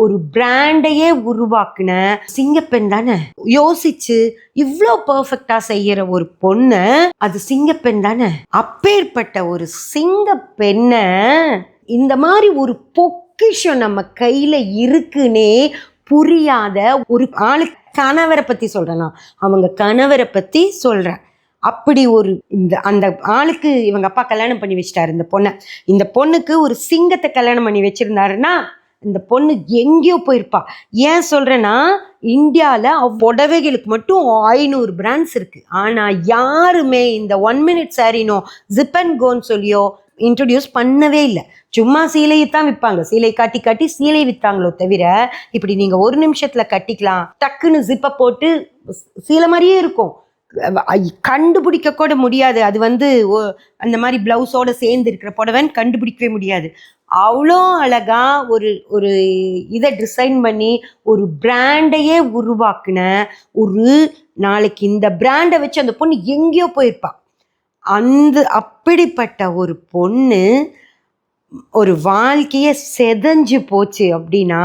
ஒரு பிராண்டையே உருவாக்குன சிங்கப்பெண் தானே. யோசிச்சு இவ்வளோ பெர்ஃபெக்டா செய்யற ஒரு பொண்ணு அது சிங்கப்பெண் தானே. அப்பேற்பட்ட ஒரு சிங்கப்பெண்ண இந்த மாதிரி ஒரு பொக்கிஷம் நம்ம கையில இருக்குன்னே புரியாத ஒரு ஆளு கணவரை பத்தி சொல்றேன். அவங்க கணவரை பத்தி சொல்றேன். அப்படி ஒரு அந்த ஆளுக்கு இவங்க அப்பா கல்யாணம் பண்ணி வச்சிட்டாரு இந்த பொண்ணை. இந்த பொண்ணுக்கு ஒரு சிங்கத்தை கல்யாணம் பண்ணி வச்சிருந்தாருன்னா இந்த பொண்ணு எங்கேயோ போயிருப்பா. ஏன் சொல்றேன்னா, இந்தியாவில் புடவைகளுக்கு மட்டும் 500 பிராண்ட்ஸ் இருக்கு. ஆனா யாருமே இந்த 1 minute சாரினோ ஜிப் அண்ட் கோன்னு சொல்லியோ இன்ட்ரடியூஸ் பண்ணவே இல்லை. சும்மா சீலையை தான் விற்பாங்க. சீலை காட்டி காட்டி சீலை விற்றாங்களோ தவிர இப்படி நீங்க ஒரு நிமிஷத்துல கட்டிக்கலாம், டக்குன்னு ஜிப்பை போட்டு சீலை மாதிரியே இருக்கும், கண்டுபிடிக்க கூட முடியாது. அது அந்த மாதிரி பிளவுஸோட சேர்ந்து இருக்கிற புடவைன்னு கண்டுபிடிக்கவே முடியாது. அவ்வளோ அழகா ஒரு இதை டிசைன் பண்ணி ஒரு பிராண்டையே உருவாக்குன ஒரு நாளைக்கு இந்த பிராண்டை வச்சு அந்த பொண்ணு எங்கேயோ போயிருப்பா. அப்படிப்பட்ட ஒரு பொண்ணு ஒரு வாழ்க்கையே செதஞ்சு போச்சு அப்படின்னா